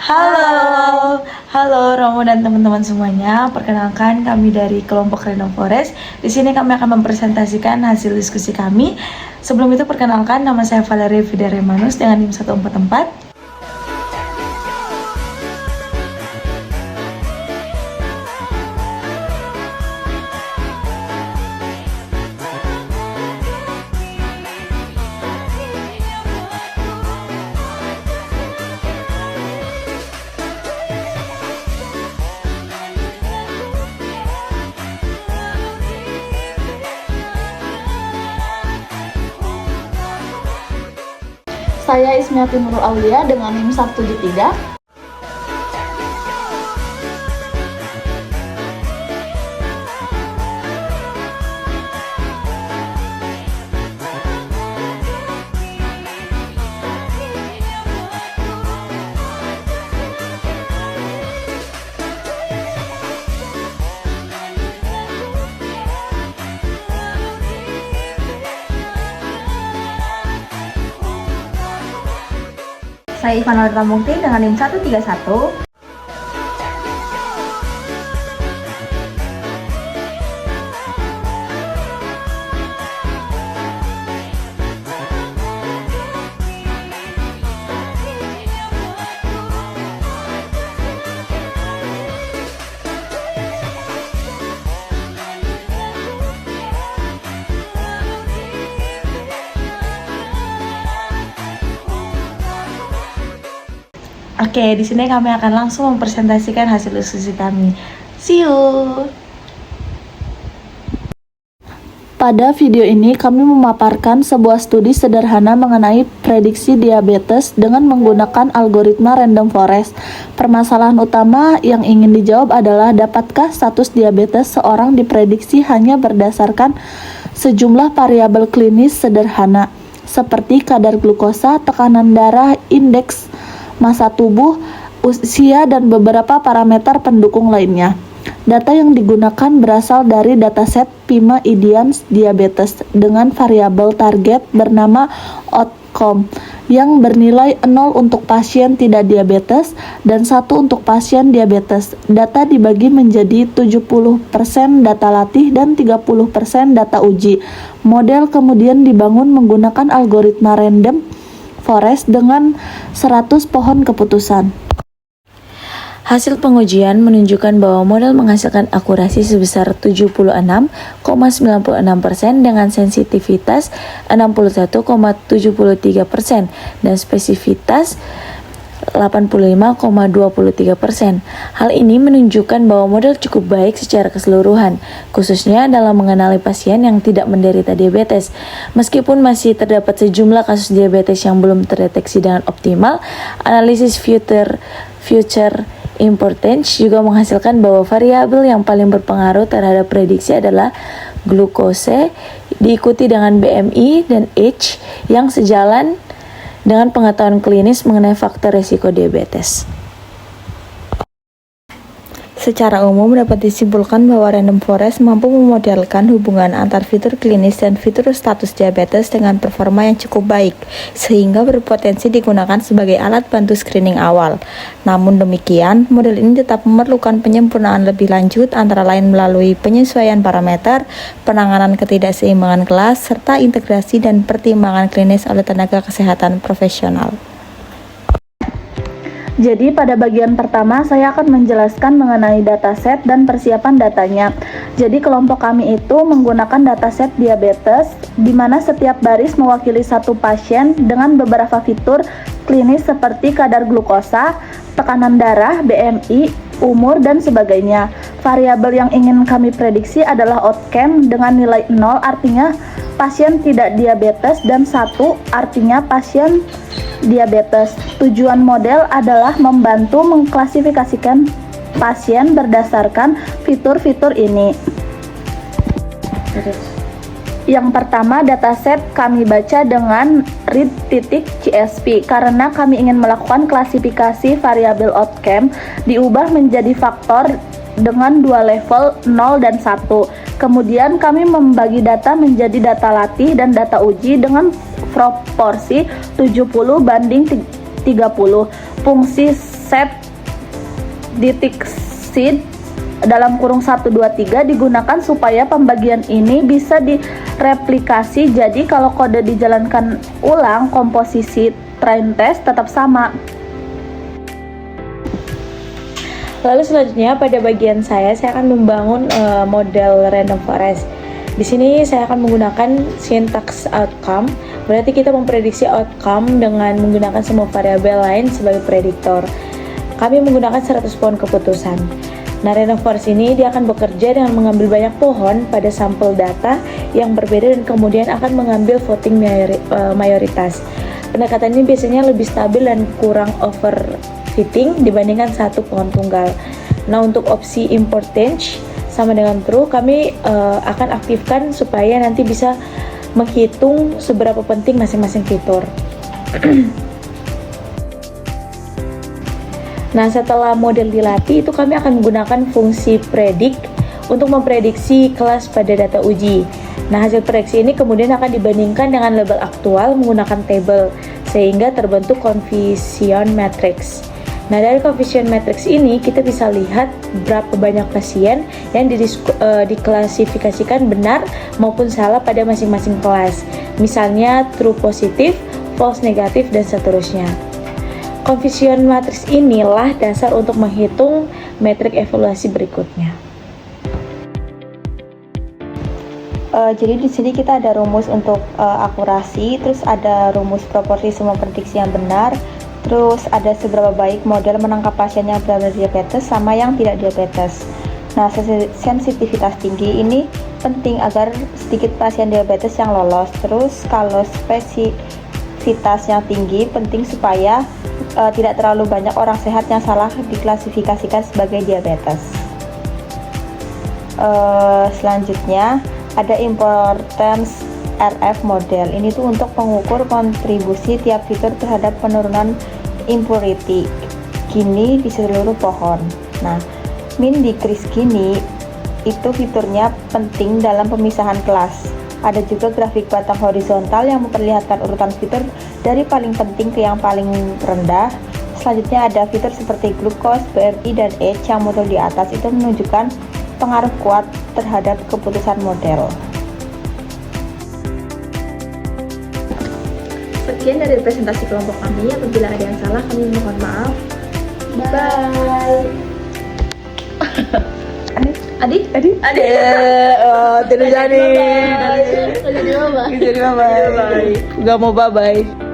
Halo, halo Romo dan teman-teman semuanya. Perkenalkan kami dari kelompok Random Forest. Di sini kami akan mempresentasikan hasil diskusi kami. Sebelum itu perkenalkan, nama saya Valerie Fideremanus dengan NIM 144. Saya Ismiati Nurul Aulia dengan NIM 173. Saya Ivan Walita Mukti dengan NIM 131. Oke, di sini kami akan langsung mempresentasikan hasil diskusi kami. See you. Pada video ini kami memaparkan sebuah studi sederhana mengenai prediksi diabetes dengan menggunakan algoritma random forest. Permasalahan utama yang ingin dijawab adalah dapatkah status diabetes seorang diprediksi hanya berdasarkan sejumlah variabel klinis sederhana seperti kadar glukosa, tekanan darah, indeks massa tubuh, usia, dan beberapa parameter pendukung lainnya. Data yang digunakan berasal dari dataset PIMA IDIANS Diabetes dengan variabel target bernama outcome yang bernilai 0 untuk pasien tidak diabetes dan 1 untuk pasien diabetes. Data dibagi menjadi 70% data latih dan 30% data uji. Model kemudian dibangun menggunakan algoritma random forest dengan 100 pohon keputusan. Hasil pengujian menunjukkan bahwa model menghasilkan akurasi sebesar 76,96% dengan sensitivitas 61,73% dan spesifitas 85,23%. Hal ini menunjukkan bahwa model cukup baik secara keseluruhan, khususnya dalam mengenali pasien yang tidak menderita diabetes. Meskipun masih terdapat sejumlah kasus diabetes yang belum terdeteksi dengan optimal, analisis future importance juga menghasilkan bahwa variabel yang paling berpengaruh terhadap prediksi adalah glukose, diikuti dengan BMI dan age yang sejalan dengan pengetahuan klinis mengenai faktor risiko diabetes. Secara umum dapat disimpulkan bahwa random forest mampu memodelkan hubungan antar fitur klinis dan fitur status diabetes dengan performa yang cukup baik, sehingga berpotensi digunakan sebagai alat bantu screening awal. Namun demikian, model ini tetap memerlukan penyempurnaan lebih lanjut antara lain melalui penyesuaian parameter, penanganan ketidakseimbangan kelas, serta integrasi dan pertimbangan klinis oleh tenaga kesehatan profesional. Jadi pada bagian pertama saya akan menjelaskan mengenai dataset dan persiapan datanya. Jadi kelompok kami itu menggunakan dataset diabetes di mana setiap baris mewakili satu pasien dengan beberapa fitur klinis seperti kadar glukosa, tekanan darah, BMI, umur, dan sebagainya. Variabel yang ingin kami prediksi adalah outcome dengan nilai 0 artinya pasien tidak diabetes dan 1 artinya pasien diabetes. Tujuan model adalah membantu mengklasifikasikan pasien berdasarkan fitur-fitur ini. Yang pertama, dataset kami baca dengan read.csp karena kami ingin melakukan klasifikasi variabel outcome diubah menjadi faktor dengan dua level 0 dan 1. Kemudian kami membagi data menjadi data latih dan data uji dengan proporsi 70 banding 30. Fungsi konsep deteksi dalam kurung 1, 2, 3 digunakan supaya pembagian ini bisa direplikasi. Jadi kalau kode dijalankan ulang, komposisi train test tetap sama. Lalu selanjutnya pada bagian saya akan membangun model random forest. Di sini saya akan menggunakan syntax outcome. Berarti kita memprediksi outcome dengan menggunakan semua variabel lain sebagai prediktor. Kami menggunakan 100 pohon keputusan. Nah, random forest ini dia akan bekerja dengan mengambil banyak pohon pada sampel data yang berbeda dan kemudian akan mengambil voting mayoritas. Pendekatan ini biasanya lebih stabil dan kurang overfitting dibandingkan satu pohon tunggal. Nah, untuk opsi import change sama dengan true, kami akan aktifkan supaya nanti bisa menghitung seberapa penting masing-masing fitur. Nah, setelah model dilatih itu kami akan menggunakan fungsi predict untuk memprediksi kelas pada data uji. Nah, hasil prediksi ini kemudian akan dibandingkan dengan label aktual menggunakan table sehingga terbentuk confusion matrix. Nah, dari confusion matrix ini kita bisa lihat berapa banyak pasien yang diklasifikasikan benar maupun salah pada masing-masing kelas. Misalnya true positif, false negatif, dan seterusnya. Confusion matrix inilah dasar untuk menghitung metrik evaluasi berikutnya. Jadi di sini kita ada rumus untuk akurasi, terus ada rumus proporsi semua prediksi yang benar, terus ada seberapa baik model menangkap pasien yang benar-benar diabetes sama yang tidak diabetes. Nah, sensitivitas tinggi ini penting agar sedikit pasien diabetes yang lolos. Terus kalau spesifitas yang tinggi penting supaya tidak terlalu banyak orang sehat yang salah diklasifikasikan sebagai diabetes. Selanjutnya ada importance RF model. Ini tuh untuk mengukur kontribusi tiap fitur terhadap penurunan impurity Gini di seluruh pohon. Nah, min decrease Gini itu fiturnya penting dalam pemisahan kelas. Ada juga grafik batang horizontal yang memperlihatkan urutan fitur dari paling penting ke yang paling rendah. Selanjutnya ada fitur seperti glucose, BMI, dan age yang muncul di atas. Itu menunjukkan pengaruh kuat terhadap keputusan model. Sekian dari presentasi kelompok kami. Apabila ada yang salah, kami mohon maaf. Bye. Adik? Tidak jadi. Jadi bye-bye. Gak mau bye-bye.